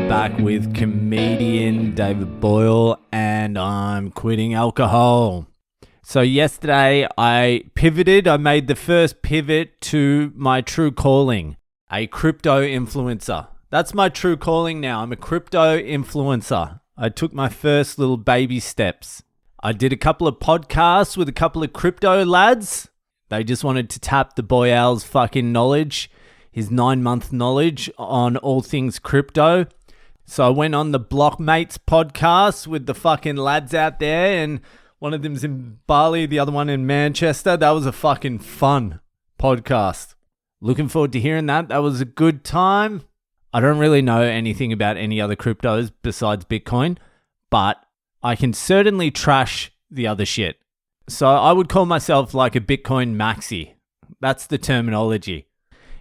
are back with comedian David Boyle, and I'm quitting alcohol. So yesterday I pivoted. I made the first pivot to my true calling, a crypto influencer. That's my true calling now. I'm a crypto influencer. I took my first little baby steps. I did a couple of podcasts with a couple of crypto lads. They just wanted to tap the Boyle's fucking knowledge, his 9-month knowledge on all things crypto. So I went on the Blockmates podcast with the fucking lads out there, and one of them's in Bali, the other one in Manchester. That was a fucking fun podcast. Looking forward to hearing that. That was a good time. I don't really know anything about any other cryptos besides Bitcoin, but I can certainly trash the other shit. So I would call myself like a Bitcoin maxi. That's the terminology.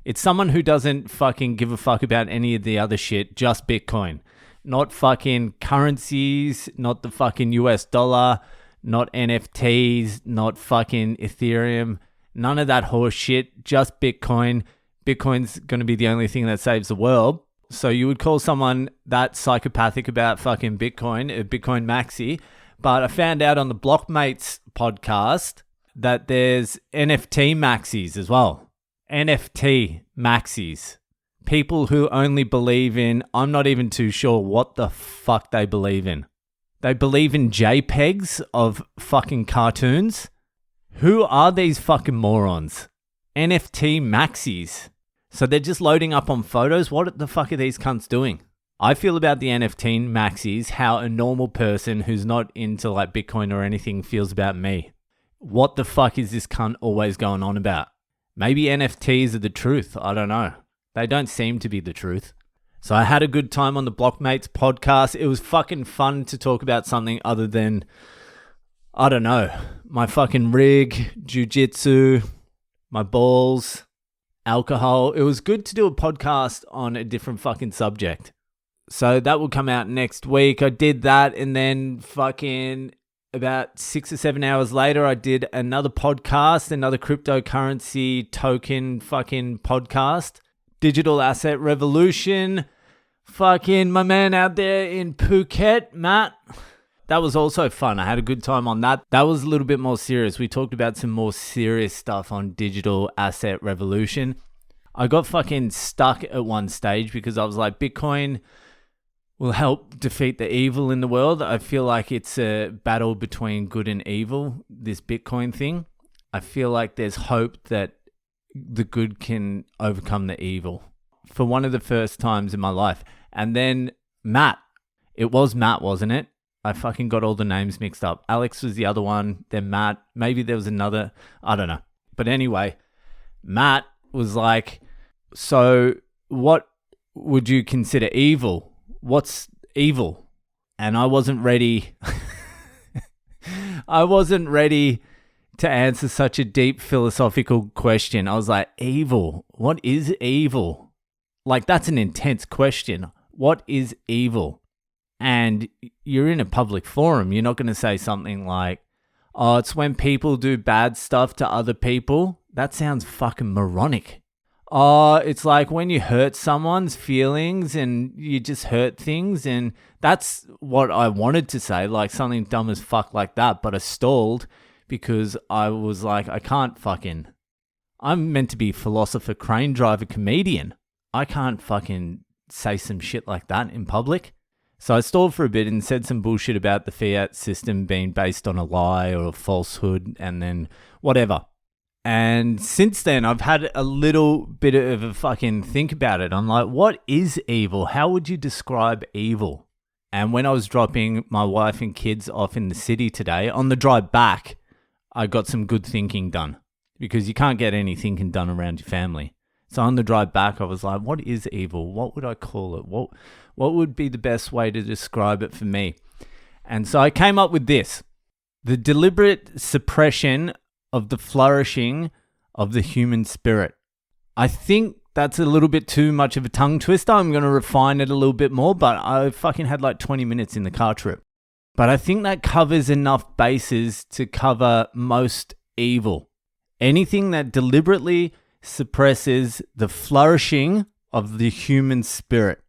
It's someone who doesn't fucking give a fuck about any of the other shit, just Bitcoin. Not fucking currencies, not the fucking US dollar, not NFTs, not fucking Ethereum, none of that horse shit, just Bitcoin. Bitcoin's going to be the only thing that saves the world. So you would call someone that psychopathic about fucking Bitcoin, a Bitcoin maxi. But I found out on the Blockmates podcast that there's NFT maxis as well. NFT maxis. People who only believe in, I'm not even too sure what the fuck they believe in. They believe in JPEGs of fucking cartoons. Who are these fucking morons? NFT maxis. So they're just loading up on photos? What the fuck are these cunts doing? I feel about the NFT maxis how a normal person who's not into like Bitcoin or anything feels about me. What the fuck is this cunt always going on about? Maybe NFTs are the truth. I don't know. They don't seem to be the truth. So I had a good time on the Blockmates podcast. It was fucking fun to talk about something other than, I don't know, my fucking rig, jiu-jitsu, my balls, alcohol. It was good to do a podcast on a different fucking subject. So that will come out next week. I did that, and then fucking about 6 or 7 hours later, I did another podcast, another cryptocurrency token fucking podcast. Digital Asset Revolution. Fucking my man out there in Phuket, Matt. That was also fun. I had a good time on that. That was a little bit more serious. We talked about some more serious stuff on Digital Asset Revolution. I got fucking stuck at one stage because I was like, Bitcoin will help defeat the evil in the world. I feel like it's a battle between good and evil, this Bitcoin thing. I feel like there's hope that the good can overcome the evil for one of the first times in my life. And then Matt. It was Matt, wasn't it? I fucking got all the names mixed up. Alex was the other one, then Matt. Maybe there was another. I don't know. But anyway, Matt was like, so what would you consider evil? What's evil? And I wasn't ready. I wasn't ready to answer such a deep philosophical question. I was like, evil? What is evil? Like, that's an intense question. What is evil? And you're in a public forum. You're not going to say something like, oh, it's when people do bad stuff to other people. That sounds fucking moronic. Oh, it's like when you hurt someone's feelings and you just hurt things. And that's what I wanted to say, like something dumb as fuck like that. But I stalled because I was like, I'm meant to be philosopher, crane driver, comedian. I can't fucking say some shit like that in public. So I stalled for a bit and said some bullshit about the fiat system being based on a lie or a falsehood and then whatever. And since then, I've had a little bit of a fucking think about it. I'm like, what is evil? How would you describe evil? And when I was dropping my wife and kids off in the city today, on the drive back, I got some good thinking done because you can't get any thinking done around your family. So on the drive back, I was like, what is evil? What would I call it? What would be the best way to describe it for me? And so I came up with this: the deliberate suppression of the flourishing of the human spirit. I think that's a little bit too much of a tongue twister. I'm going to refine it a little bit more, but I fucking had like 20 minutes in the car trip. But I think that covers enough bases to cover most evil. Anything that deliberately suppresses the flourishing of the human spirit.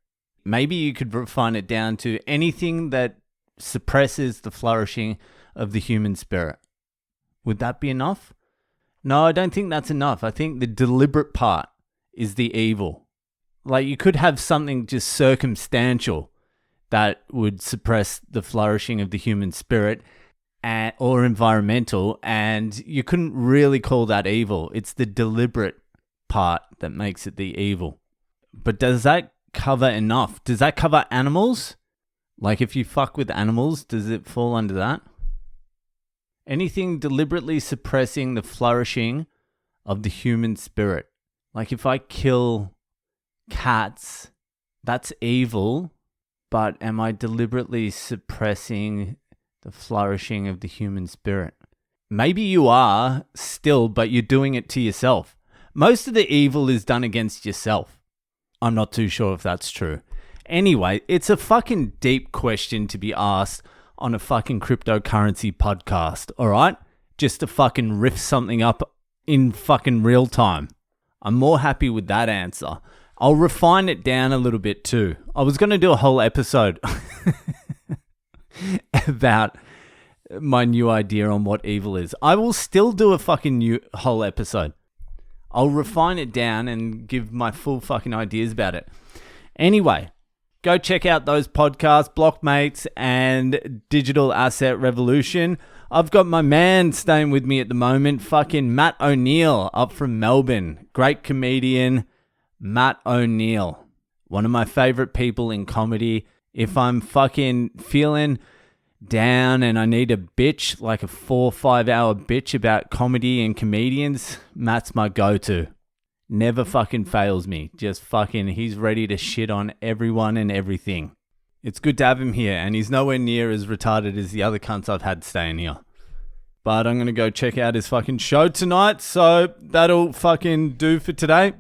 Maybe you could refine it down to anything that suppresses the flourishing of the human spirit. Would that be enough? No, I don't think that's enough. I think the deliberate part is the evil. Like, you could have something just circumstantial that would suppress the flourishing of the human spirit or environmental, and you couldn't really call that evil. It's the deliberate part that makes it the evil. But does that cover enough? Does that cover animals? Like, if you fuck with animals, does it fall under that? Anything deliberately suppressing the flourishing of the human spirit. Like, if I kill cats, that's evil, but am I deliberately suppressing the flourishing of the human spirit? Maybe you are still, but you're doing it to yourself. Most of the evil is done against yourself. I'm not too sure if that's true. Anyway, it's a fucking deep question to be asked on a fucking cryptocurrency podcast, all right? Just to fucking riff something up in fucking real time. I'm more happy with that answer. I'll refine it down a little bit too. I was going to do a whole episode about my new idea on what evil is. I will still do a fucking new whole episode. I'll refine it down and give my full fucking ideas about it. Anyway, go check out those podcasts, Blockmates and Digital Asset Revolution. I've got my man staying with me at the moment, fucking Matt O'Neill up from Melbourne. Great comedian, Matt O'Neill. One of my favorite people in comedy. If I'm fucking feeling down and I need a bitch, like a 4 or 5 hour bitch about comedy and comedians, Matt's my go-to. Never fucking fails me. Just fucking, he's ready to shit on everyone and everything. It's good to have him here, and he's nowhere near as retarded as the other cunts I've had staying here. But I'm going to go check out his fucking show tonight, so that'll fucking do for today.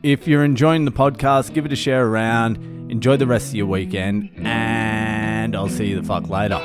If you're enjoying the podcast, give it a share around. Enjoy the rest of your weekend, and I'll see you the fuck later.